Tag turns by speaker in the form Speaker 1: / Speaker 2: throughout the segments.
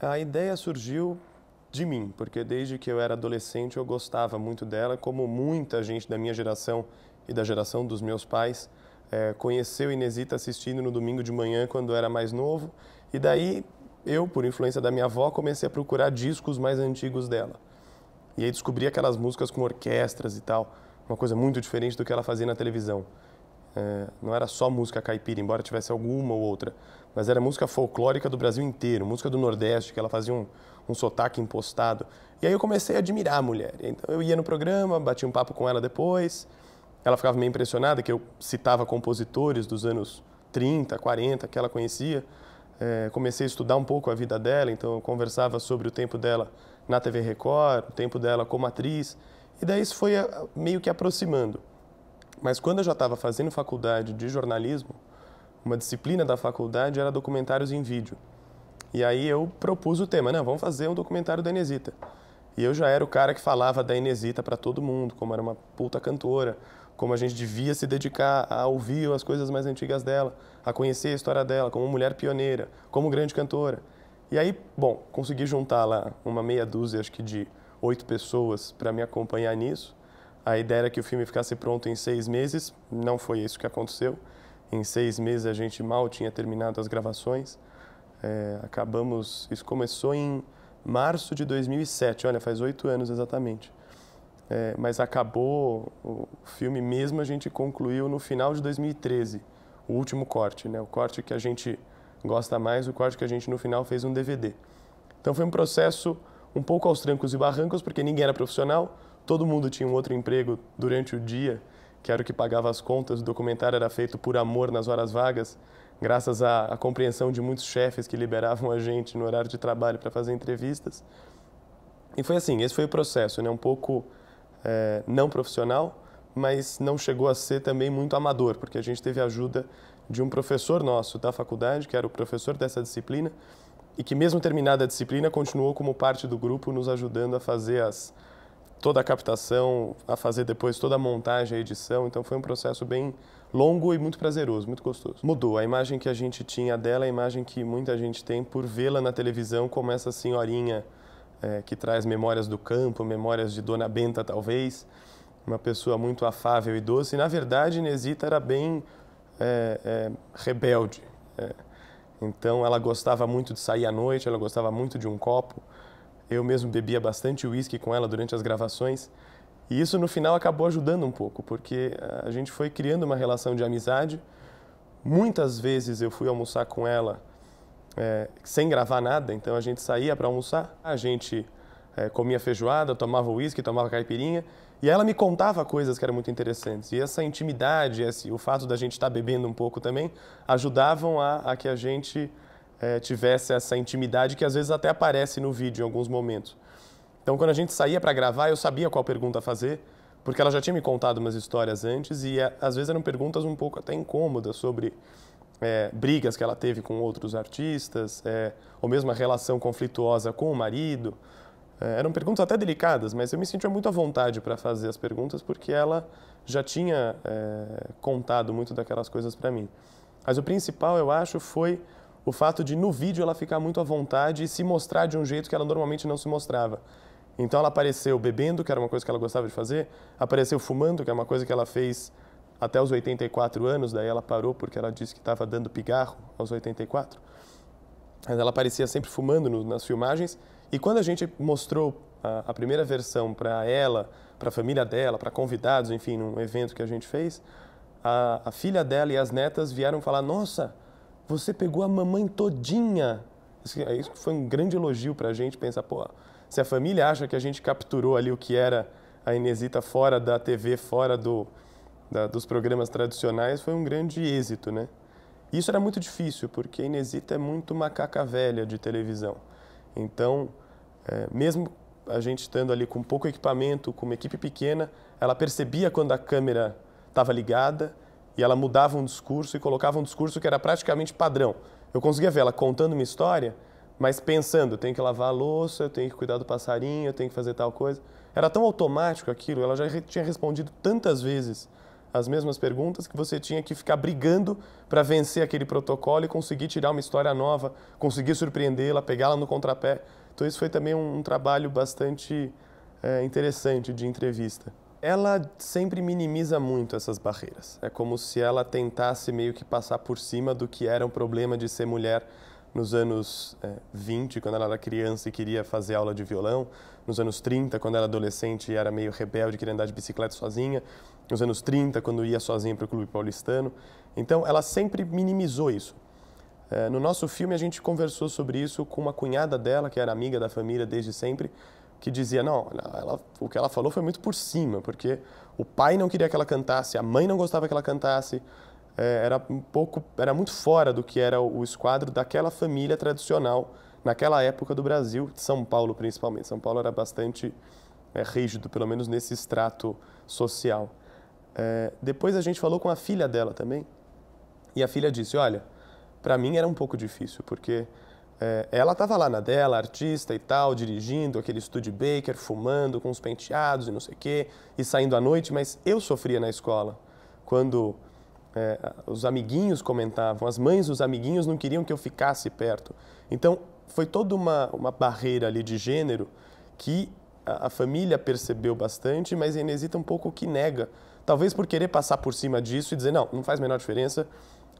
Speaker 1: A ideia surgiu de mim, porque desde que eu era adolescente eu gostava muito dela, como muita gente da minha geração e da geração dos meus pais conheceu Inesita assistindo no domingo de manhã quando eu era mais novo, e daí eu, por influência da minha avó, comecei a procurar discos mais antigos dela. E aí descobri aquelas músicas com orquestras e tal, uma coisa muito diferente do que ela fazia na televisão. Não era só música caipira, embora tivesse alguma ou outra, mas era música folclórica do Brasil inteiro, música do Nordeste, que ela fazia um sotaque impostado. E aí eu comecei a admirar a mulher. Então eu ia no programa, batia um papo com ela depois, ela ficava meio impressionada que eu citava compositores dos anos 30, 40 que ela conhecia. Comecei a estudar um pouco a vida dela, então eu conversava sobre o tempo dela na TV Record, o tempo dela como atriz, e daí isso foi meio que aproximando. Mas quando eu já estava fazendo faculdade de jornalismo, uma disciplina da faculdade era documentários em vídeo. E aí eu propus o tema, não, vamos fazer um documentário da Inesita. E eu já era o cara que falava da Inesita para todo mundo, como era uma puta cantora, como a gente devia se dedicar a ouvir as coisas mais antigas dela, a conhecer a história dela como mulher pioneira, como grande cantora. E aí, bom, consegui juntar lá uma meia dúzia, acho que de 8 pessoas para me acompanhar nisso. A ideia era que o filme ficasse pronto em 6 meses, não foi isso que aconteceu. Em 6 meses a gente mal tinha terminado as gravações. Isso começou em março de 2007, olha, faz 8 anos exatamente. Mas acabou o filme mesmo, a gente concluiu no final de 2013, o último corte, né? O corte que a gente gosta mais, o corte que a gente no final fez um DVD. Então foi um processo um pouco aos trancos e barrancos, porque ninguém era profissional, todo mundo tinha um outro emprego durante o dia, que era o que pagava as contas. O documentário era feito por amor nas horas vagas, graças à compreensão de muitos chefes que liberavam a gente no horário de trabalho para fazer entrevistas. E foi assim, esse foi o processo, né? Um pouco não profissional, mas não chegou a ser também muito amador, porque a gente teve a ajuda de um professor nosso da faculdade, que era o professor dessa disciplina, e que mesmo terminada a disciplina continuou como parte do grupo nos ajudando a fazer toda a captação, a fazer depois toda a montagem, a edição. Então foi um processo bem longo e muito prazeroso, muito gostoso. Mudou. A imagem que a gente tinha dela é a imagem que muita gente tem por vê-la na televisão como essa senhorinha que traz memórias do campo, memórias de Dona Benta, talvez. Uma pessoa muito afável e doce. E, na verdade, Inesita era bem rebelde. Então, ela gostava muito de sair à noite, ela gostava muito de um copo. Eu mesmo bebia bastante uísque com ela durante as gravações. E isso, no final, acabou ajudando um pouco, porque a gente foi criando uma relação de amizade. Muitas vezes eu fui almoçar com ela sem gravar nada, então a gente saía para almoçar, a gente comia feijoada, tomava uísque, tomava caipirinha, e ela me contava coisas que eram muito interessantes. E essa intimidade, o fato da gente estar bebendo um pouco também, ajudavam a que a gente tivesse essa intimidade que às vezes até aparece no vídeo em alguns momentos. Então, quando a gente saía para gravar, eu sabia qual pergunta fazer, porque ela já tinha me contado umas histórias antes, e às vezes eram perguntas um pouco até incômodas sobre brigas que ela teve com outros artistas, ou mesmo a relação conflituosa com o marido. Eram perguntas até delicadas, mas eu me sentia muito à vontade para fazer as perguntas, porque ela já tinha contado muito daquelas coisas para mim. Mas o principal, eu acho, foi o fato de no vídeo ela ficar muito à vontade e se mostrar de um jeito que ela normalmente não se mostrava. Então ela apareceu bebendo, que era uma coisa que ela gostava de fazer, apareceu fumando, que é uma coisa que ela fez até os 84 anos, daí ela parou porque ela disse que estava dando pigarro aos 84. Mas ela aparecia sempre fumando nas filmagens, e quando a gente mostrou a primeira versão para ela, para a família dela, para convidados, enfim, num evento que a gente fez, a filha dela e as netas vieram falar: nossa, você pegou a mamãe todinha. Isso foi um grande elogio para a gente, pensar, pô, se a família acha que a gente capturou ali o que era a Inesita fora da TV, fora dos programas tradicionais, foi um grande êxito, né? E isso era muito difícil, porque a Inesita é muito macaca velha de televisão. Então, mesmo a gente estando ali com pouco equipamento, com uma equipe pequena, ela percebia quando a câmera estava ligada e ela mudava um discurso e colocava um discurso que era praticamente padrão. Eu conseguia ver ela contando uma história, mas pensando, eu tenho que lavar a louça, eu tenho que cuidar do passarinho, eu tenho que fazer tal coisa. Era tão automático aquilo, ela já tinha respondido tantas vezes as mesmas perguntas, que você tinha que ficar brigando para vencer aquele protocolo e conseguir tirar uma história nova, conseguir surpreendê-la, pegá-la no contrapé. Então isso foi também um trabalho bastante interessante de entrevista. Ela sempre minimiza muito essas barreiras. É como se ela tentasse meio que passar por cima do que era um problema de ser mulher nos anos 20, quando ela era criança e queria fazer aula de violão, nos anos 30, quando ela era adolescente e era meio rebelde, queria andar de bicicleta sozinha, nos anos 30, quando ia sozinha para o Clube Paulistano. Então, ela sempre minimizou isso. No nosso filme, a gente conversou sobre isso com uma cunhada dela, que era amiga da família desde sempre, que dizia, não, o que ela falou foi muito por cima, porque o pai não queria que ela cantasse, a mãe não gostava que ela cantasse, era muito fora do que era o esquadro daquela família tradicional naquela época do Brasil, de São Paulo principalmente. São Paulo era bastante rígido, pelo menos nesse extrato social. Depois a gente falou com a filha dela também, e a filha disse, olha, para mim era um pouco difícil, porque ela estava lá na dela, artista e tal, dirigindo aquele Studebaker, fumando com os penteados e não sei o quê, e saindo à noite, mas eu sofria na escola, quando os amiguinhos comentavam, as mães dos amiguinhos não queriam que eu ficasse perto. Então, foi toda uma barreira ali de gênero que a família percebeu bastante, mas a Inesita um pouco que nega. Talvez por querer passar por cima disso e dizer, não faz a menor diferença,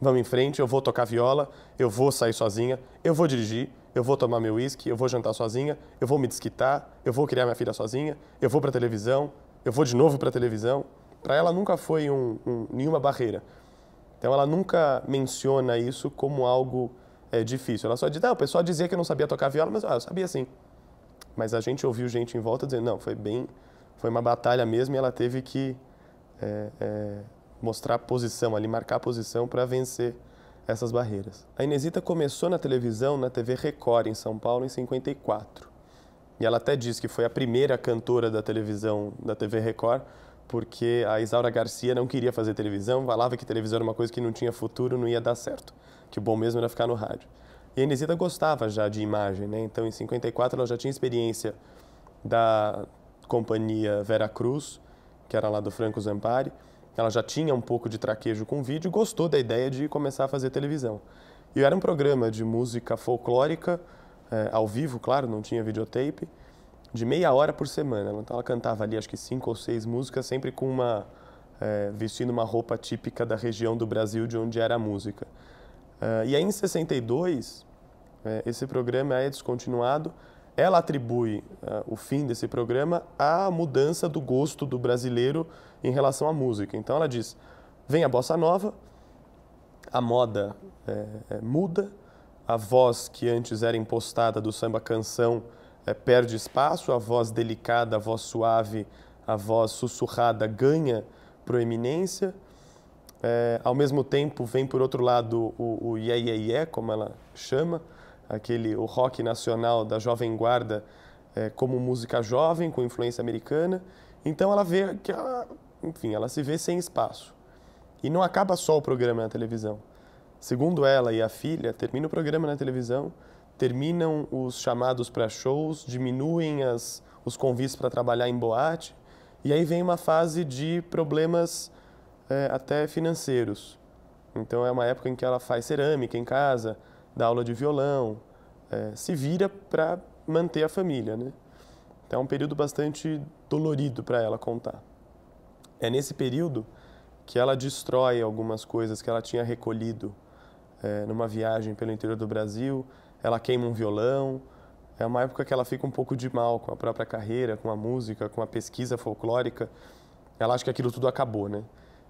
Speaker 1: vamos em frente, eu vou tocar viola, eu vou sair sozinha, eu vou dirigir, eu vou tomar meu uísque, eu vou jantar sozinha, eu vou me desquitar, eu vou criar minha filha sozinha, eu vou para a televisão, eu vou de novo para a televisão. Para ela nunca foi nenhuma barreira. Então, ela nunca menciona isso como algo difícil. Ela só diz, o pessoal dizia que eu não sabia tocar viola, mas eu sabia sim. Mas a gente ouviu gente em volta dizendo, não, foi uma batalha mesmo e ela teve que mostrar a posição ali, marcar a posição para vencer essas barreiras. A Inesita começou na televisão, na TV Record, em São Paulo, em 54. E ela até diz que foi a primeira cantora da televisão, da TV Record, porque a Isaura Garcia não queria fazer televisão, falava que televisão era uma coisa que não tinha futuro, não ia dar certo, que o bom mesmo era ficar no rádio. E a Inesita gostava já de imagem, né? Então, em 54, ela já tinha experiência da companhia Vera Cruz, que era lá do Franco Zampari. Ela já tinha um pouco de traquejo com vídeo e gostou da ideia de começar a fazer televisão. E era um programa de música folclórica, ao vivo, claro, não tinha videotape, de meia hora por semana. Então ela cantava ali, acho que 5 ou 6 músicas, sempre com vestindo uma roupa típica da região do Brasil de onde era a música. E aí em 62, esse programa é descontinuado. Ela atribui o fim desse programa à mudança do gosto do brasileiro em relação à música. Então ela diz, vem a bossa nova, a moda muda, a voz que antes era impostada do samba-canção perde espaço, a voz delicada, a voz suave, a voz sussurrada ganha proeminência. Ao mesmo tempo, vem por outro lado o iê, iê, iê, como ela chama, o rock nacional da Jovem Guarda como música jovem, com influência americana. Então ela vê que, ela se vê sem espaço. E não acaba só o programa na televisão. Segundo ela e a filha, termina o programa na televisão, terminam os chamados para shows, diminuem os convites para trabalhar em boate, e aí vem uma fase de problemas até financeiros. Então é uma época em que ela faz cerâmica em casa, dá aula de violão, se vira para manter a família, né? Então é um período bastante dolorido para ela contar. É nesse período que ela destrói algumas coisas que ela tinha recolhido numa viagem pelo interior do Brasil. Ela queima um violão. É uma época que ela fica um pouco de mal com a própria carreira, com a música, com a pesquisa folclórica. Ela acha que aquilo tudo acabou, né?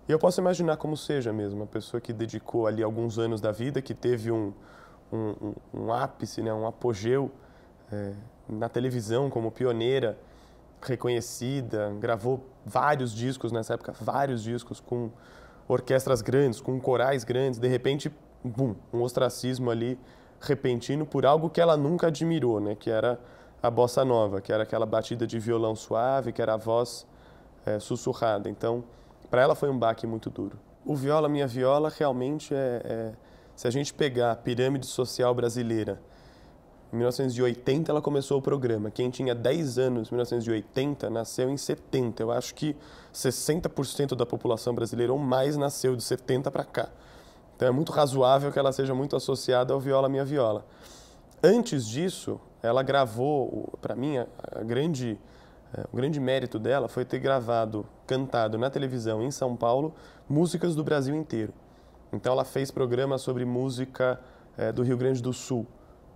Speaker 1: E eu posso imaginar como seja mesmo, uma pessoa que dedicou ali alguns anos da vida, que teve um ápice, né, um apogeu na televisão como pioneira, reconhecida, gravou vários discos nessa época, vários discos com orquestras grandes, com corais grandes, de repente, bum, um ostracismo ali repentino por algo que ela nunca admirou, né, que era a bossa nova, que era aquela batida de violão suave, que era a voz sussurrada. Então, para ela foi um baque muito duro. O Viola Minha Viola realmente se a gente pegar a pirâmide social brasileira Em 1980 ela começou o programa. Quem tinha 10 anos em 1980 nasceu em 70. Eu acho que 60% da população brasileira ou mais nasceu de 70 para cá. Então é muito razoável que ela seja muito associada ao Viola Minha Viola. Antes disso, ela gravou, para mim, o grande mérito dela foi ter cantado na televisão em São Paulo, músicas do Brasil inteiro. Então ela fez programas sobre música do Rio Grande do Sul,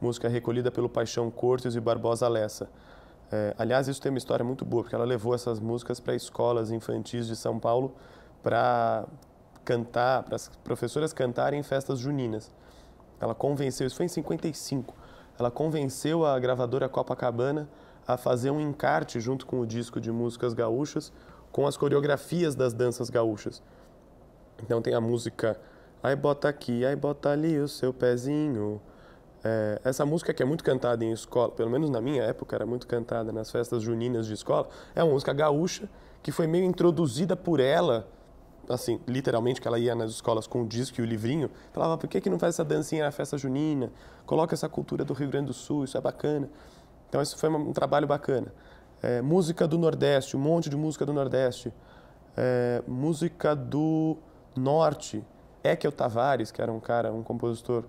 Speaker 1: música recolhida pelo Paixão Cortes e Barbosa Lessa. Aliás, isso tem uma história muito boa, porque ela levou essas músicas para escolas infantis de São Paulo para cantar, para as professoras cantarem em festas juninas. Ela convenceu, isso foi em 55, ela convenceu a gravadora Copacabana a fazer um encarte junto com o disco de músicas gaúchas com as coreografias das danças gaúchas. Então tem a música Ai bota aqui, ai bota ali o seu pezinho. Essa música que é muito cantada em escola, pelo menos na minha época era muito cantada nas festas juninas de escola, é uma música gaúcha que foi meio introduzida por ela, assim, literalmente, que ela ia nas escolas com o disco e o livrinho, falava, por que não faz essa dancinha na festa junina? Coloca essa cultura do Rio Grande do Sul, isso é bacana. Então isso foi um trabalho bacana. Música do Nordeste, um monte de música do Nordeste. Música do Norte, Ekel Tavares, que era um compositor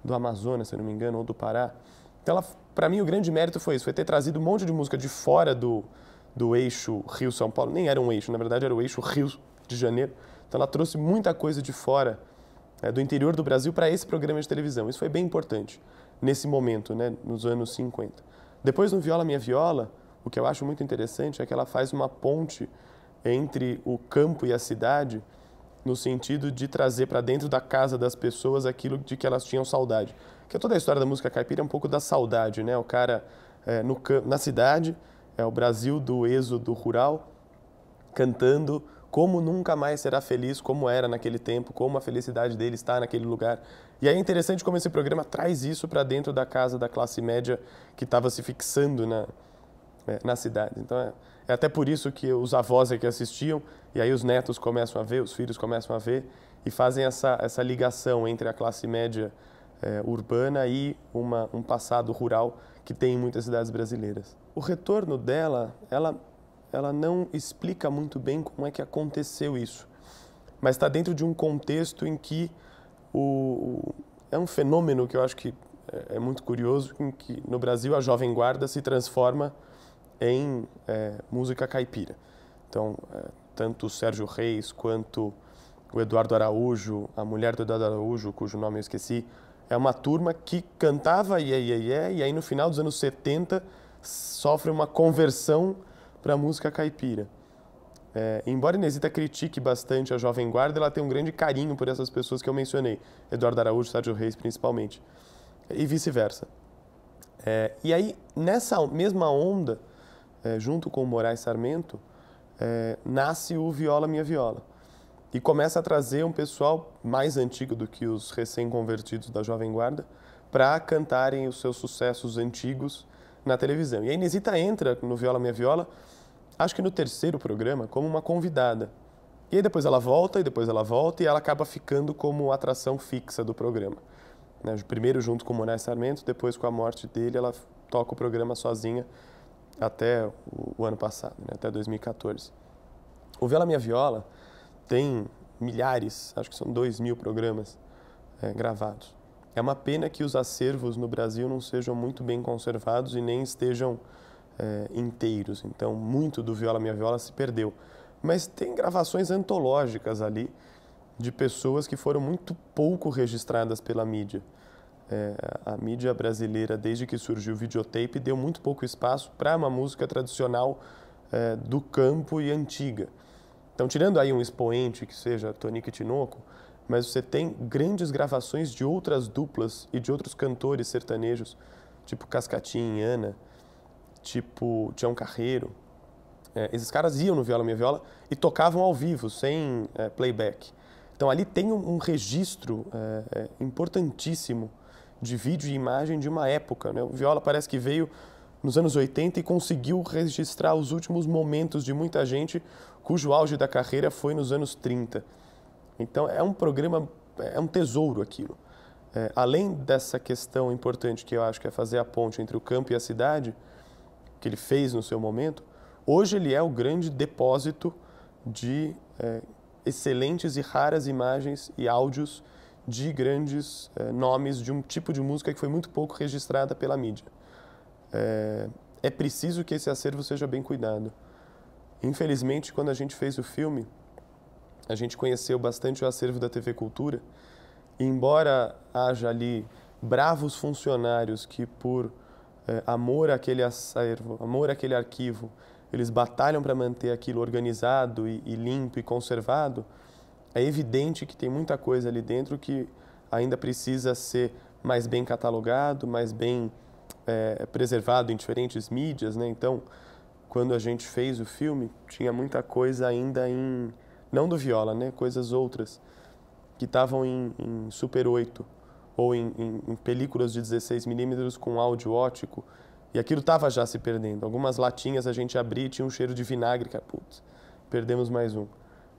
Speaker 1: do Amazonas, se não me engano, ou do Pará. Então, para mim, o grande mérito foi isso, foi ter trazido um monte de música de fora do eixo Rio-São Paulo. Nem era um eixo, na verdade era o eixo Rio de Janeiro. Então, ela trouxe muita coisa de fora, do interior do Brasil, para esse programa de televisão. Isso foi bem importante nesse momento, né, nos anos 50. Depois, no Viola Minha Viola, o que eu acho muito interessante é que ela faz uma ponte entre o campo e a cidade, no sentido de trazer para dentro da casa das pessoas aquilo de que elas tinham saudade. Porque toda a história da música caipira é um pouco da saudade, né? O cara na cidade, é o Brasil do êxodo rural, cantando como nunca mais será feliz como era naquele tempo, como a felicidade dele está naquele lugar. E aí é interessante como esse programa traz isso para dentro da casa da classe média que estava se fixando na cidade. Então é até por isso que os avós é que assistiam, e aí os netos começam a ver, os filhos começam a ver, e fazem essa ligação entre a classe média urbana e um passado rural que tem em muitas cidades brasileiras. O retorno dela, ela não explica muito bem como é que aconteceu isso, mas está dentro de um contexto em que é um fenômeno que eu acho que é muito curioso, em que no Brasil a Jovem Guarda se transforma em música caipira. Então, tanto o Sérgio Reis quanto o Eduardo Araújo, a mulher do Eduardo Araújo, cujo nome eu esqueci, é uma turma que cantava e aí no final dos anos 70 sofre uma conversão para a música caipira. Embora Inesita critique bastante a Jovem Guarda, ela tem um grande carinho por essas pessoas que eu mencionei, Eduardo Araújo, Sérgio Reis principalmente, e vice-versa. E aí, nessa mesma onda, junto com o Moraes Sarmento, nasce o Viola Minha Viola. E começa a trazer um pessoal mais antigo do que os recém-convertidos da Jovem Guarda para cantarem os seus sucessos antigos na televisão. E a Inesita entra no Viola Minha Viola, acho que no terceiro programa, como uma convidada. E aí depois ela volta, e ela acaba ficando como atração fixa do programa. Primeiro junto com o Moraes Sarmento, depois com a morte dele, ela toca o programa sozinha até o ano passado, até 2014. O Viola Minha Viola tem milhares, acho que são 2.000 programas gravados. É uma pena que os acervos no Brasil não sejam muito bem conservados e nem estejam inteiros. Então, muito do Viola Minha Viola se perdeu. Mas tem gravações antológicas ali de pessoas que foram muito pouco registradas pela mídia. A mídia brasileira, desde que surgiu o videotape, deu muito pouco espaço para uma música tradicional do campo e antiga. Então, tirando aí um expoente que seja Tonico e Tinoco, mas você tem grandes gravações de outras duplas e de outros cantores sertanejos, tipo Cascatinha e Ana, tipo Tião Carreiro. Esses caras iam no Viola Minha Viola e tocavam ao vivo, sem playback. Então, ali tem um registro importantíssimo de vídeo e imagem de uma época, né? O Viola parece que veio nos anos 80 e conseguiu registrar os últimos momentos de muita gente cujo auge da carreira foi nos anos 30. Então, é um programa, é um tesouro aquilo. além dessa questão importante que eu acho que é fazer a ponte entre o campo e a cidade, que ele fez no seu momento, hoje ele é o grande depósito de excelentes e raras imagens e áudios de grandes nomes de um tipo de música que foi muito pouco registrada pela mídia. É preciso que esse acervo seja bem cuidado. Infelizmente, quando a gente fez o filme, a gente conheceu bastante o acervo da TV Cultura, e embora haja ali bravos funcionários que, por amor àquele acervo, amor àquele arquivo, eles batalham para manter aquilo organizado e limpo e conservado, é evidente que tem muita coisa ali dentro que ainda precisa ser mais bem catalogado, mais bem preservado em diferentes mídias, né? Então, quando a gente fez o filme, tinha muita coisa ainda não do Viola, né? Coisas outras, que estavam em Super 8 ou em películas de 16mm com áudio ótico, e aquilo estava já se perdendo. Algumas latinhas a gente abria e tinha um cheiro de vinagre, que putz, perdemos mais um.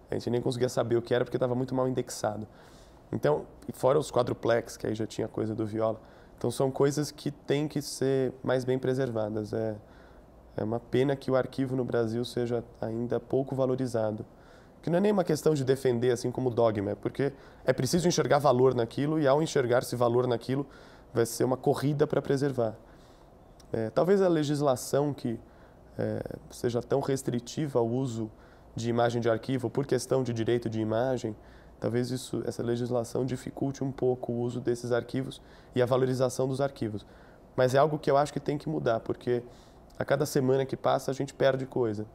Speaker 1: A gente nem conseguia saber o que era porque estava muito mal indexado. Então, e fora os quadruplex, que aí já tinha coisa do Viola. Então são coisas que têm que ser mais bem preservadas. É uma pena que o arquivo no Brasil seja ainda pouco valorizado. Que não é nem uma questão de defender assim como dogma, é porque é preciso enxergar valor naquilo, e ao enxergar-se valor naquilo, vai ser uma corrida para preservar. Talvez a legislação que seja tão restritiva ao uso de imagem de arquivo por questão de direito de imagem, talvez essa legislação dificulte um pouco o uso desses arquivos e a valorização dos arquivos. Mas é algo que eu acho que tem que mudar, porque a cada semana que passa a gente perde coisa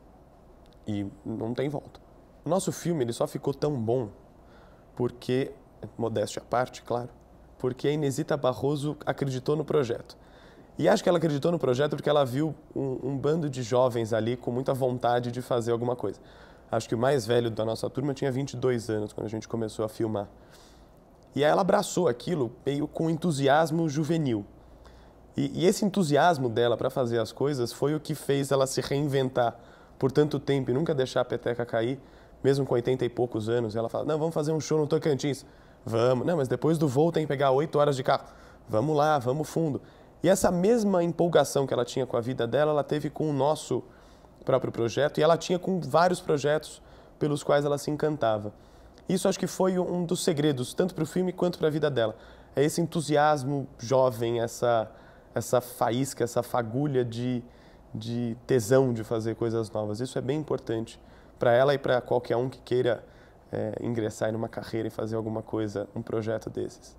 Speaker 1: e não tem volta. O nosso filme ele só ficou tão bom porque, modéstia à parte, claro, porque a Inesita Barroso acreditou no projeto. E acho que ela acreditou no projeto porque ela viu um bando de jovens ali com muita vontade de fazer alguma coisa. Acho que o mais velho da nossa turma tinha 22 anos quando a gente começou a filmar. E aí ela abraçou aquilo meio com entusiasmo juvenil. E esse entusiasmo dela para fazer as coisas foi o que fez ela se reinventar por tanto tempo e nunca deixar a peteca cair, mesmo com 80 e poucos anos. Ela fala, não, vamos fazer um show no Tocantins. Vamos. Não, mas depois do voo tem que pegar 8 horas de carro. Vamos lá, vamos fundo. E essa mesma empolgação que ela tinha com a vida dela, ela teve com o nosso próprio projeto, e ela tinha com vários projetos pelos quais ela se encantava. Isso acho que foi um dos segredos, tanto para o filme quanto para a vida dela. É esse entusiasmo jovem, essa faísca, essa fagulha de tesão de fazer coisas novas. Isso é bem importante para ela e para qualquer um que queira ingressar em uma carreira e fazer alguma coisa, um projeto desses.